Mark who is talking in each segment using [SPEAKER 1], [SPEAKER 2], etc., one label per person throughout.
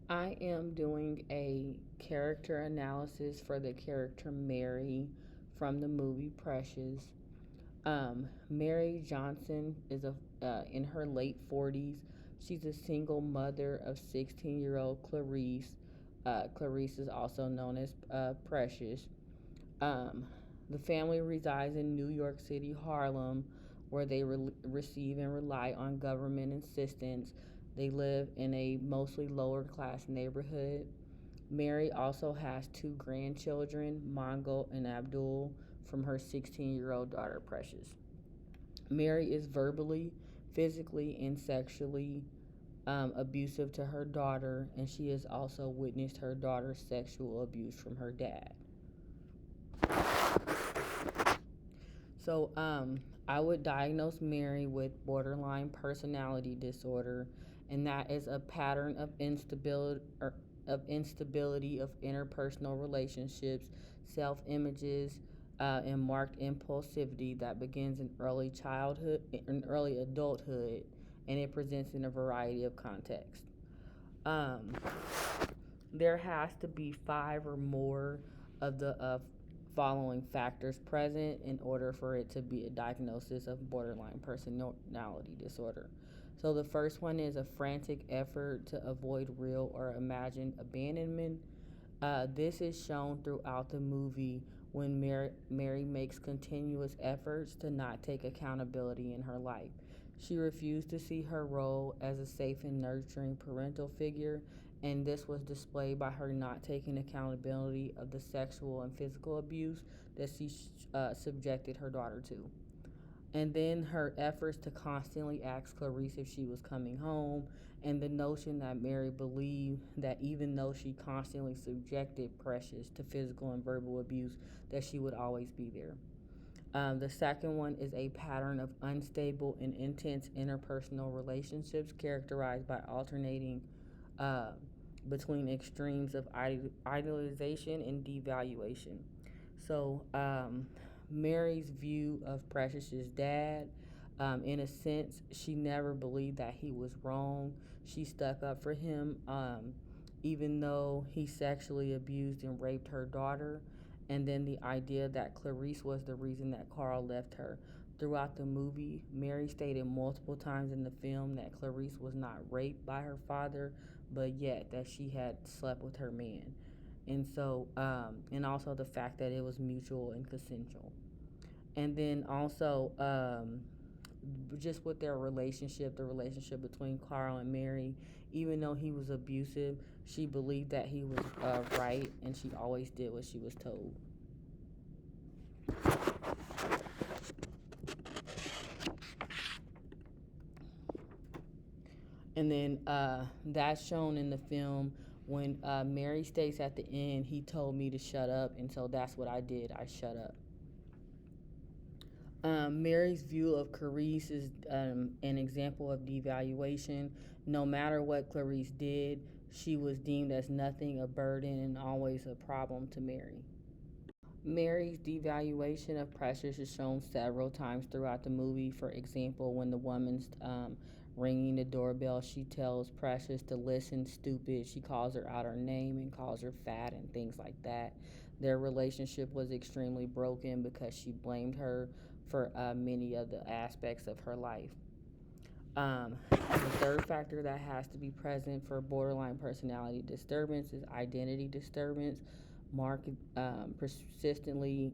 [SPEAKER 1] I am doing a character analysis for the character Mary from the movie Precious. Mary Johnson is in her late 40s. She's a single mother of 16-year-old Clarice. Clarice is also known as Precious. Um, the family resides in New York City, Harlem, where they receive and rely on government assistance. They live in a mostly lower class neighborhood. Mary also has two grandchildren, Mongo and Abdul, from her 16-year-old daughter, Precious. Mary is verbally, physically, and sexually abusive to her daughter, and she has also witnessed her daughter's sexual abuse from her dad. I would diagnose Mary with borderline personality disorder, and that is a pattern of instability of interpersonal relationships, self images, and marked impulsivity that begins in early childhood and early adulthood, and it presents in a variety of contexts. Um, there has to be five or more of the following factors present in order for it to be a diagnosis of borderline personality disorder. So the first one is a frantic effort to avoid real or imagined abandonment. This is shown throughout the movie when Mary makes continuous efforts to not take accountability in her life. She refused to see her role as a safe and nurturing parental figure, and this was displayed by her not taking accountability of the sexual and physical abuse that she subjected her daughter to. And then her efforts to constantly ask Clarice if she was coming home, and the notion that Mary believed that even though she constantly subjected Precious to physical and verbal abuse, that she would always be there. The second one is a pattern of unstable and intense interpersonal relationships characterized by alternating uh, between extremes of idealization and devaluation. So, Mary's view of Precious's dad, in a sense, she never believed that he was wrong. She stuck up for him, even though he sexually abused and raped her daughter. And then the idea that Clarice was the reason that Carl left her. Throughout the movie, Mary stated multiple times in the film that Clarice was not raped by her father, but yet that she had slept with her man. And also the fact that it was mutual and consensual. And then also, just with their relationship, the relationship between Carl and Mary, even though he was abusive, she believed that he was right, and she always did what she was told. And then that's shown in the film when Mary states at the end, he told me to shut up, and so that's what I did. I shut up. Mary's view of Clarice is an example of devaluation. No matter what Clarice did, she was deemed as nothing, a burden, and always a problem to Mary. Mary's devaluation of Precious is shown several times throughout the movie. For example, when the woman's ringing the doorbell, she tells Precious to listen, stupid. She calls her out her name and calls her fat and things like that. Their relationship was extremely broken because she blamed her for many of the aspects of her life. The third factor that has to be present for borderline personality disturbance is identity disturbance, marked persistently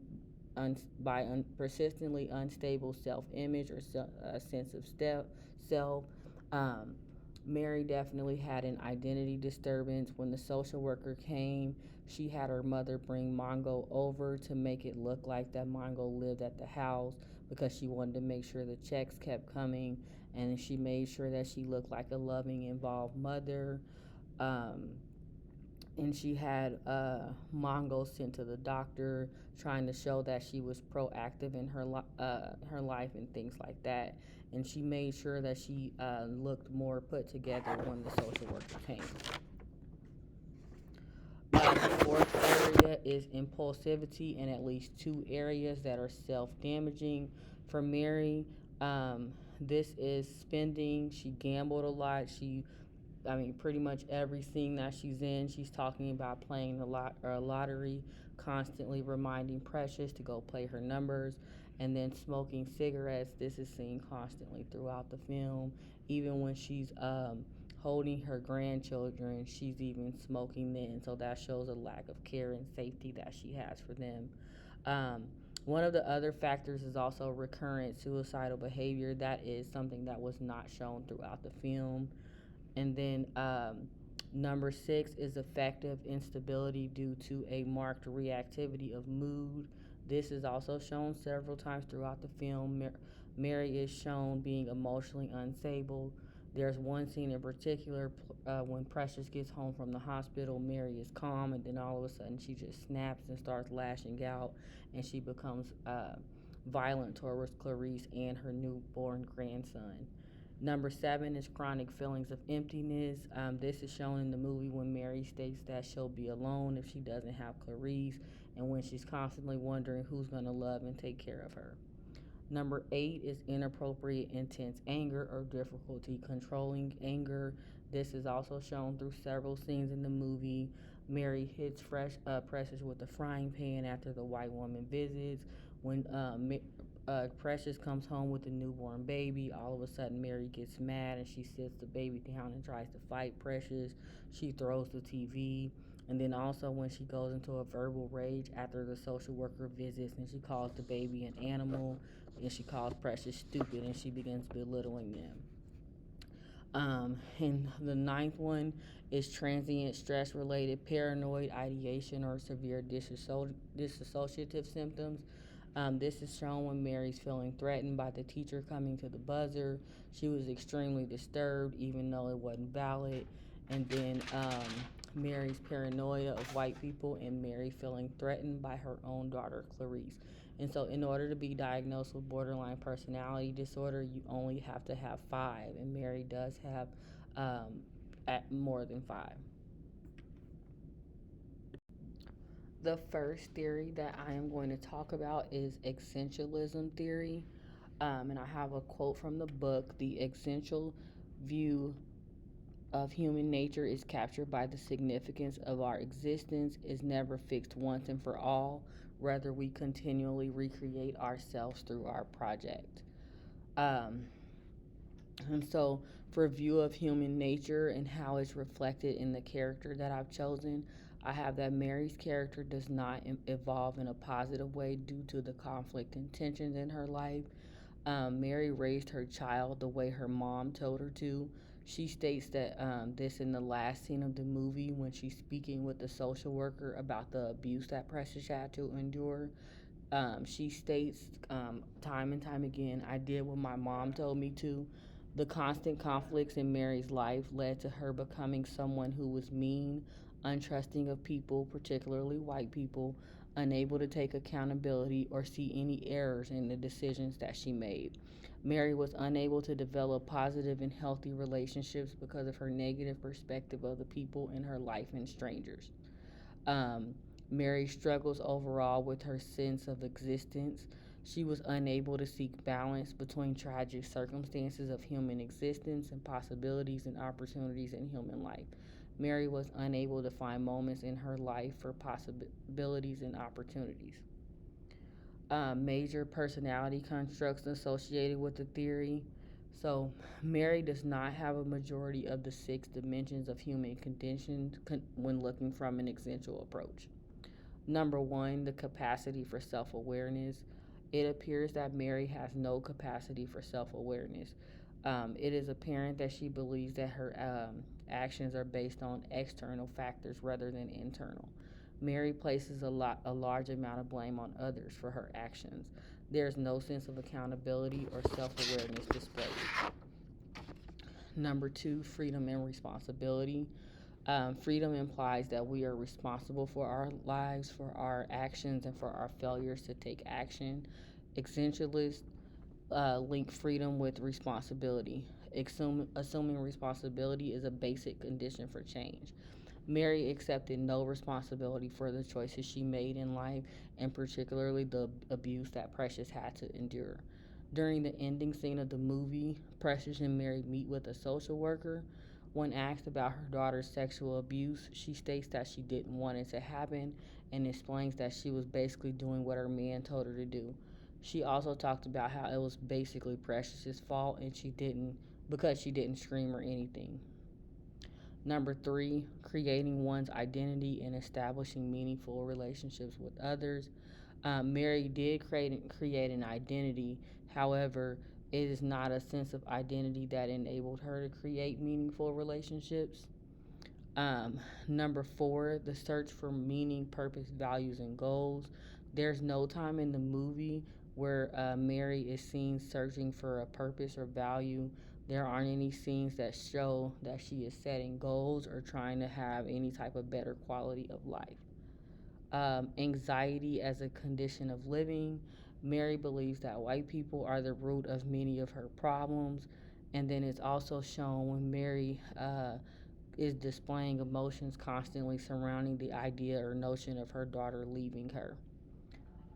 [SPEAKER 1] unstable self-image or sense of self. Um, Mary definitely had an identity disturbance. When the social worker came, she had her mother bring Mongo over to make it look like that Mongo lived at the house because she wanted to make sure the checks kept coming, and she made sure that she looked like a loving, involved mother. Um, and she had Mongo sent to the doctor, trying to show that she was proactive in her life and things like that. And she made sure that she looked more put together when the social worker came. The fourth area is impulsivity in at least two areas that are self-damaging. For Mary, this is spending. She gambled a lot. She pretty much every scene that she's in, she's talking about playing the lottery, constantly reminding Precious to go play her numbers, and then smoking cigarettes. This is seen constantly throughout the film. Even when she's holding her grandchildren, she's even smoking then. So that shows a lack of care and safety that she has for them. Um, One of the other factors is also recurrent suicidal behavior. That is something that was not shown throughout the film. And then number 6 is affective instability due to a marked reactivity of mood. This is also shown several times throughout the film. Mary is shown being emotionally unstable. There's one scene in particular when Precious gets home from the hospital. Mary is calm, and then all of a sudden she just snaps and starts lashing out, and she becomes violent towards Clarice and her newborn grandson. Number 7 is chronic feelings of emptiness. This is shown in the movie when Mary states that she'll be alone if she doesn't have Clarice, and when she's constantly wondering who's going to love and take care of her. Number 8 is inappropriate intense anger or difficulty controlling anger. This is also shown through several scenes in the movie. Mary hits Precious with a frying pan after the white woman visits. When Precious comes home with a newborn baby, all of a sudden Mary gets mad and she sits the baby down and tries to fight Precious. She throws the TV. And then also when she goes into a verbal rage after the social worker visits and she calls the baby an animal and she calls Precious stupid and she begins belittling them. And the ninth one is transient stress related paranoid ideation or severe dissociative symptoms. This is shown when Mary's feeling threatened by the teacher coming to the buzzer. She was extremely disturbed, even though it wasn't valid. And then Mary's paranoia of white people, and Mary feeling threatened by her own daughter, Clarice. And so, in order to be diagnosed with borderline personality disorder, you only have to have 5, and Mary does have at more than 5. The first theory that I am going to talk about is essentialism theory. And I have a quote from the book. The essential view of human nature is captured by the significance of our existence is never fixed once and for all. Rather, we continually recreate ourselves through our project. Um, and so, for view of human nature and how it's reflected in the character that I've chosen, I have that Mary's character does not evolve in a positive way due to the conflict and tensions in her life. Mary raised her child the way her mom told her to. She states that this in the last scene of the movie when she's speaking with the social worker about the abuse that Precious had to endure. She states time and time again, I did what my mom told me to. The constant conflicts in Mary's life led to her becoming someone who was mean, untrusting of people, particularly white people, unable to take accountability or see any errors in the decisions that she made. Mary was unable to develop positive and healthy relationships because of her negative perspective of the people in her life and strangers. Um, Mary struggles overall with her sense of existence. She was unable to seek balance between tragic circumstances of human existence and possibilities and opportunities in human life. Mary was unable to find moments in her life for possibilities and opportunities. Major personality constructs associated with the theory. So, Mary does not have a majority of the 6 dimensions of human condition when looking from an essential approach. Number 1, the capacity for self awareness. It appears that Mary has no capacity for self awareness. It is apparent that she believes that her actions are based on external factors rather than internal. Mary places a large amount of blame on others for her actions. There is no sense of accountability or self awareness displayed. Number 2, freedom and responsibility. Freedom implies that we are responsible for our lives, for our actions, and for our failures to take action. Essentialists link freedom with responsibility. Assuming responsibility is a basic condition for change. Mary accepted no responsibility for the choices she made in life, and particularly the abuse that Precious had to endure. During the ending scene of the movie, Precious and Mary meet with a social worker. When asked about her daughter's sexual abuse, she states that she didn't want it to happen and explains that she was basically doing what her man told her to do. She also talked about how it was basically Precious's fault and because she didn't scream or anything. Number three, creating one's identity and establishing meaningful relationships with others. Mary did create an identity. However, it is not a sense of identity that enabled her to create meaningful relationships. Um, Number four, the search for meaning, purpose, values, and goals. There's no time in the movie where Mary is seen searching for a purpose or value. There aren't any scenes that show that she is setting goals or trying to have any type of better quality of life. Anxiety as a condition of living. Mary believes that white people are the root of many of her problems. And then it's also shown when Mary is displaying emotions constantly surrounding the idea or notion of her daughter leaving her.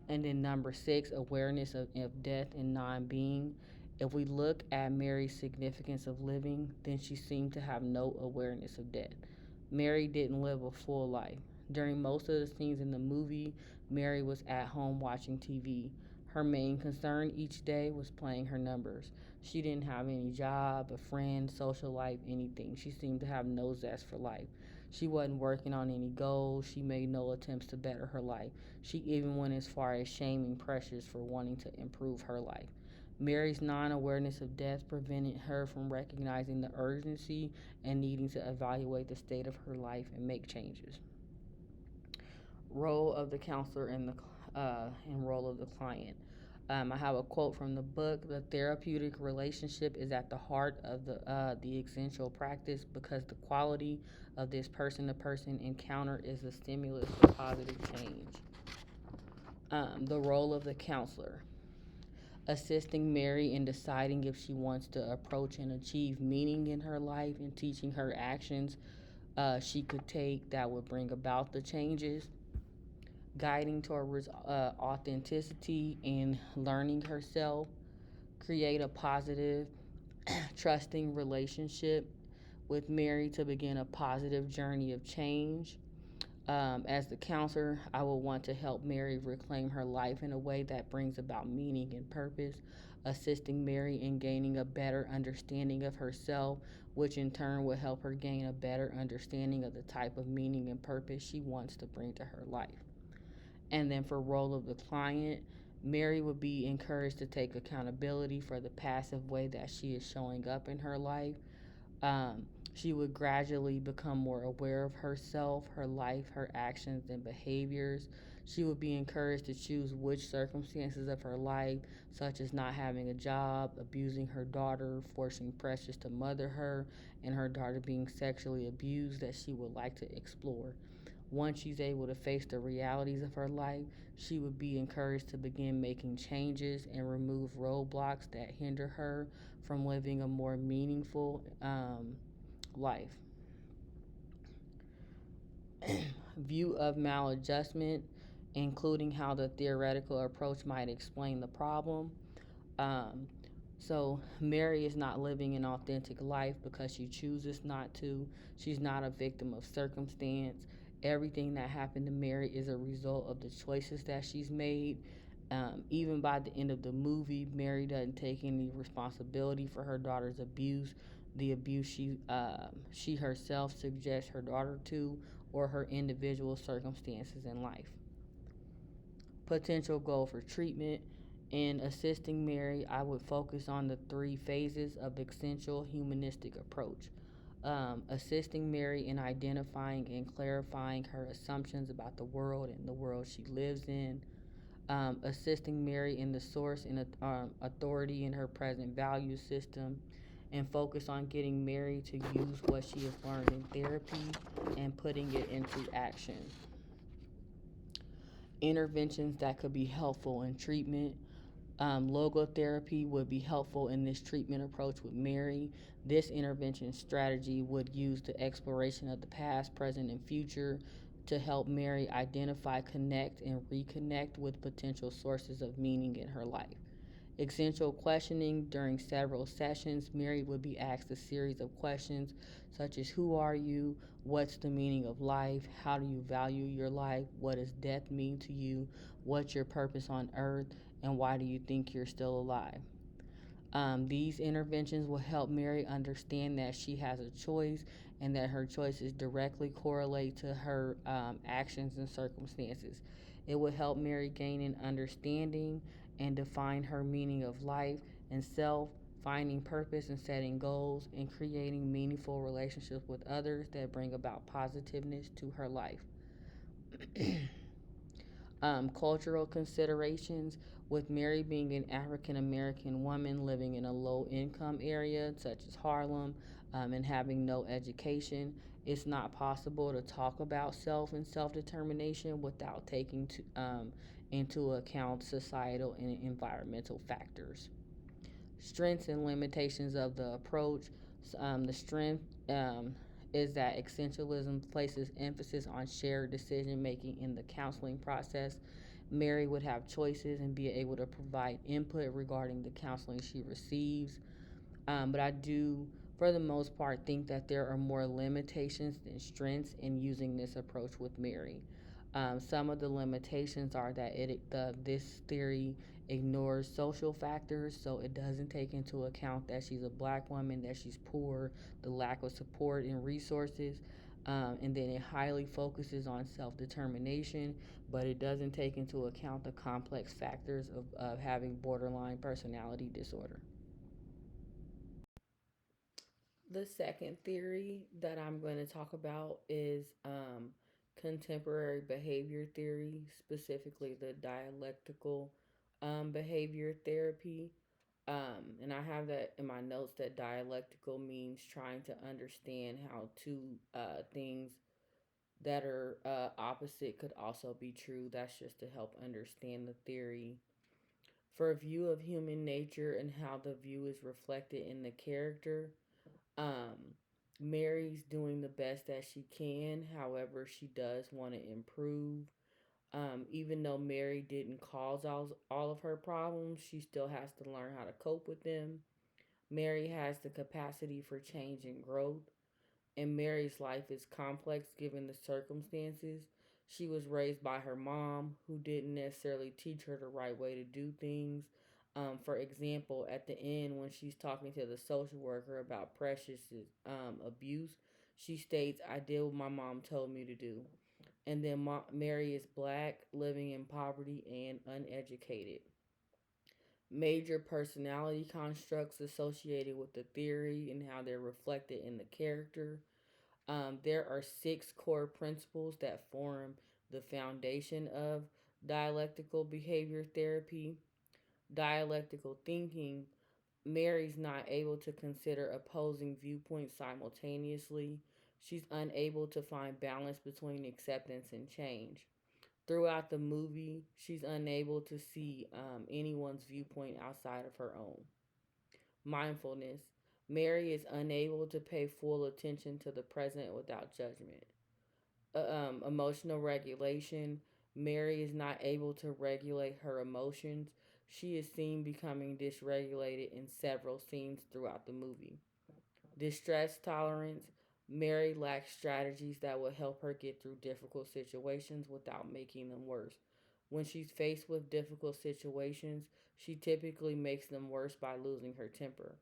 [SPEAKER 1] And then number six, awareness of death and non being. If we look at Mary's significance of living, then she seemed to have no awareness of death. Mary didn't live a full life. During most of the scenes in the movie, Mary was at home watching TV. Her main concern each day was playing her numbers. She didn't have any job, a friend, social life, anything. She seemed to have no zest for life. She wasn't working on any goals. She made no attempts to better her life. She even went as far as shaming Precious for wanting to improve her life. Mary's non awareness of death prevented her from recognizing the urgency and needing to evaluate the state of her life and make changes. Role of the counselor and role of the client. I have a quote from the book: "The therapeutic relationship is at the heart of the essential practice because the quality of this person-to-person encounter is a stimulus for positive change." The role of the counselor: assisting Mary in deciding if she wants to approach and achieve meaning in her life and teaching her actions she could take that would bring about the changes, guiding towards authenticity and learning herself, create a positive, trusting relationship with Mary to begin a positive journey of change. As the counselor, I will want to help Mary reclaim her life in a way that brings about meaning and purpose, assisting Mary in gaining a better understanding of herself, which in turn will help her gain a better understanding of the type of meaning and purpose she wants to bring to her life. And then for role of the client, Mary would be encouraged to take accountability for the passive way that she is showing up in her life. Um, she would gradually become more aware of herself, her life, her actions, and behaviors. She would be encouraged to choose which circumstances of her life, such as not having a job, abusing her daughter, forcing Precious to mother her, and her daughter being sexually abused, that she would like to explore. Once she's able to face the realities of her life, she would be encouraged to begin making changes and remove roadblocks that hinder her from living a more meaningful life. View of maladjustment, including how the theoretical approach might explain the problem. Um, so, Mary is not living an authentic life because she chooses not to. She's not a victim of circumstance. Everything that happened to Mary is a result of the choices that she's made. Even by the end of the movie, Mary doesn't take any responsibility for her daughter's abuse, the abuse she herself subjects her daughter to, or her individual circumstances in life. Potential goal for treatment. In assisting Mary, I would focus on the three phases of the essential humanistic approach. Assisting Mary in identifying and clarifying her assumptions about the world and the world she lives in. Assisting Mary in the source and authority in her present value system. And focus on getting Mary to use what she has learned in therapy and putting it into action. Interventions that could be helpful in treatment. Logotherapy would be helpful in this treatment approach with Mary. This intervention strategy would use the exploration of the past, present, and future to help Mary identify, connect, and reconnect with potential sources of meaning in her life. Essential questioning during several sessions, Mary would be asked a series of questions such as who are you? What's the meaning of life? How do you value your life? What does death mean to you? What's your purpose on earth? And why do you think you're still alive? These interventions will help Mary understand that she has a choice and that her choices directly correlate to her actions and circumstances. It will help Mary gain an understanding and define her meaning of life and self, finding purpose and setting goals, and creating meaningful relationships with others that bring about positiveness to her life. Cultural considerations with Mary being an African American woman living in a low income area such as Harlem and having no education, it's not possible to talk about self and self determination without taking into account societal and environmental factors. Strengths and limitations of the approach. The strength is that essentialism places emphasis on shared decision making in the counseling process. Mary would have choices and be able to provide input regarding the counseling she receives. But I do, for the most part, think that there are more limitations than strengths in using this approach with Mary. Some of the limitations are that this theory ignores social factors, so it doesn't take into account that she's a black woman, that she's poor, the lack of support and resources, and then it highly focuses on self determination, but it doesn't take into account the complex factors of having borderline personality disorder. The second theory that I'm going to talk about is contemporary behavior theory, specifically the dialectical behavior therapy. And I have that in my notes that dialectical means trying to understand how two things that are opposite could also be true. That's just to help understand the theory. For a view of human nature and how the view is reflected in the character, um, Mary's doing the best that she can. However, she does want to improve. Even though Mary didn't cause all of her problems, she still has to learn how to cope with them. Mary has the capacity for change and growth, and Mary's life is complex given the circumstances. She was raised by her mom, who didn't necessarily teach her the right way to do things. For example, at the end, when she's talking to the social worker about Precious's abuse, she states, I did what my mom told me to do. And then Mary is black, living in poverty, and uneducated. Major personality constructs associated with the theory and how they're reflected in the character. There are six core principles that form the foundation of dialectical behavior therapy. Dialectical thinking, Mary's not able to consider opposing viewpoints simultaneously. She's unable to find balance between acceptance and change. Throughout the movie, she's unable to see anyone's viewpoint outside of her own. Mindfulness, Mary is unable to pay full attention to the present without judgment. Emotional regulation, Mary is not able to regulate her emotions. She is seen becoming dysregulated in several scenes throughout the movie. Distress tolerance, Mary lacks strategies that will help her get through difficult situations without making them worse. When she's faced with difficult situations, she typically makes them worse by losing her temper.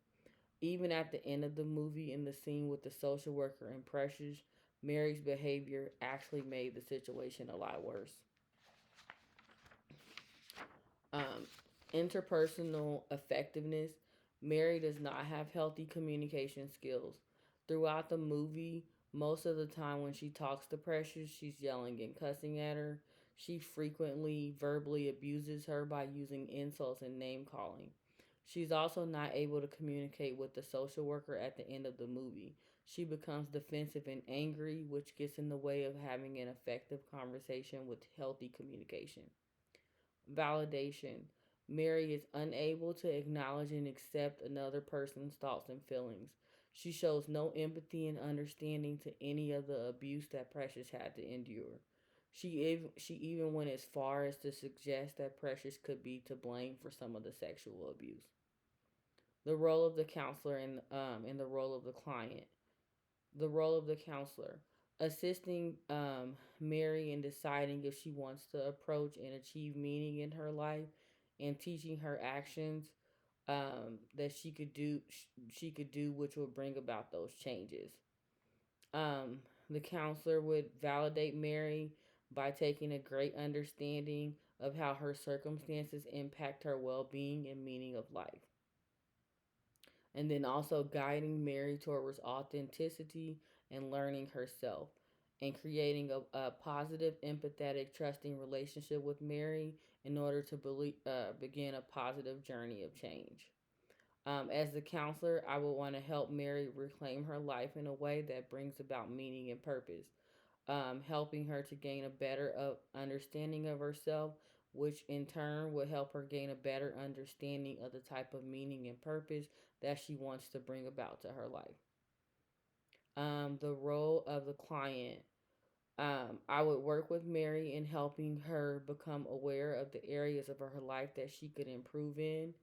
[SPEAKER 1] Even at the end of the movie, in the scene with the social worker and Precious, Mary's behavior actually made the situation a lot worse. Um, Interpersonal effectiveness. Mary does not have healthy communication skills. Throughout the movie, most of the time when she talks to Precious, she's yelling and cussing at her. She frequently verbally abuses her by using insults and name calling. She's also not able to communicate with the social worker at the end of the movie. She becomes defensive and angry, which gets in the way of having an effective conversation with healthy communication. Validation. Mary is unable to acknowledge and accept another person's thoughts and feelings. She shows no empathy and understanding to any of the abuse that Precious had to endure. She even went as far as to suggest that Precious could be to blame for some of the sexual abuse. The role of the counselor and the role of the client. The role of the counselor, assisting Mary in deciding if she wants to approach and achieve meaning in her life, and teaching her actions that she could do which would bring about those changes. The counselor would validate Mary by taking a great understanding of how her circumstances impact her well-being and meaning of life, and then also guiding Mary towards authenticity and learning herself, and creating a positive, empathetic, trusting relationship with Mary in order to begin a positive journey of change. As the counselor, I would want to help Mary reclaim her life in a way that brings about meaning and purpose, helping her to gain a better understanding of herself, which in turn will help her gain a better understanding of the type of meaning and purpose that she wants to bring about to her life. The role of the client. I would work with Mary in helping her become aware of the areas of her life that she could improve in.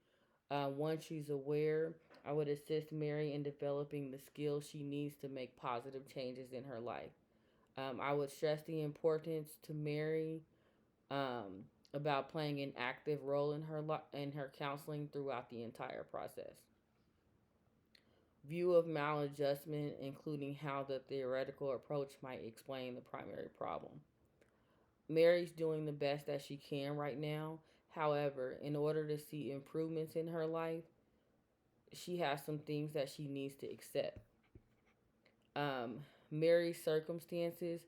[SPEAKER 1] Once she's aware, I would assist Mary in developing the skills she needs to make positive changes in her life. I would stress the importance to Mary about playing an active role in her counseling throughout the entire process. View of maladjustment, including how the theoretical approach might explain the primary problem. Mary's doing the best that she can right now. However, in order to see improvements in her life, she has some things that she needs to accept. Um, Mary's circumstances,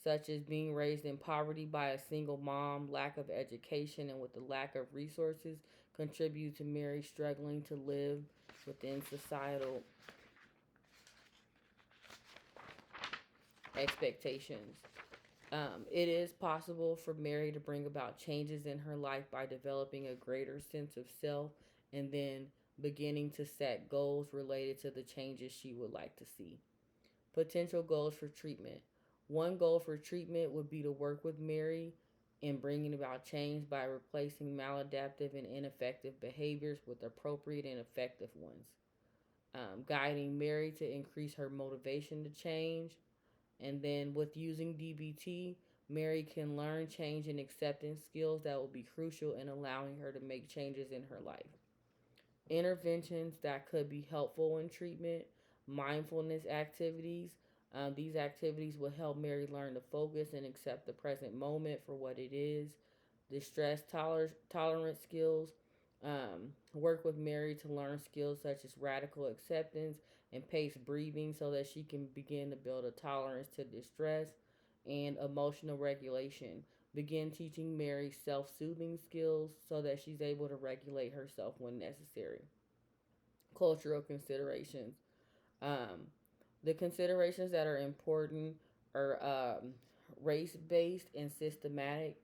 [SPEAKER 1] such as being raised in poverty by a single mom, lack of education, and with the lack of resources, contribute to Mary struggling to live within societal expectations. It is possible for Mary to bring about changes in her life by developing a greater sense of self and then beginning to set goals related to the changes she would like to see. Potential goals for treatment. One goal for treatment would be to work with Mary in bringing about change by replacing maladaptive and ineffective behaviors with appropriate and effective ones. Guiding Mary to increase her motivation to change. And then with using DBT, Mary can learn change and acceptance skills that will be crucial in allowing her to make changes in her life. Interventions that could be helpful in treatment, mindfulness activities. These activities will help Mary learn to focus and accept the present moment for what it is. Tolerance skills. Work with Mary to learn skills such as radical acceptance and paced breathing so that she can begin to build a tolerance to distress. And emotional regulation. Begin teaching Mary self soothing skills so that she's able to regulate herself when necessary. Cultural considerations. Um, the considerations that are important are race based and systematic.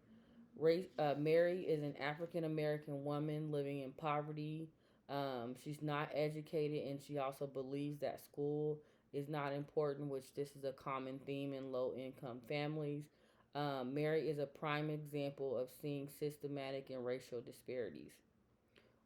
[SPEAKER 1] Mary is an African American woman living in poverty. She's not educated, and she also believes that school is not important, which this is a common theme in low income families. Mary is a prime example of seeing systematic and racial disparities.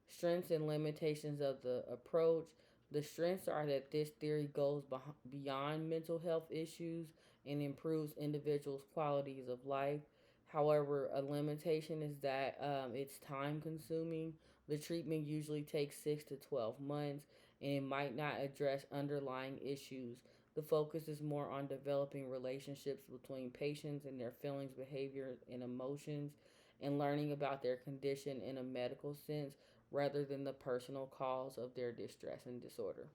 [SPEAKER 1] Strengths and limitations of the approach. The strengths are that this theory goes beyond mental health issues and improves individuals' qualities of life. However, a limitation is that it's time consuming. The treatment usually takes 6 to 12 months and it might not address underlying issues. The focus is more on developing relationships between patients and their feelings, behavior, and emotions, and learning about their condition in a medical sense rather than the personal cause of their distress and disorder.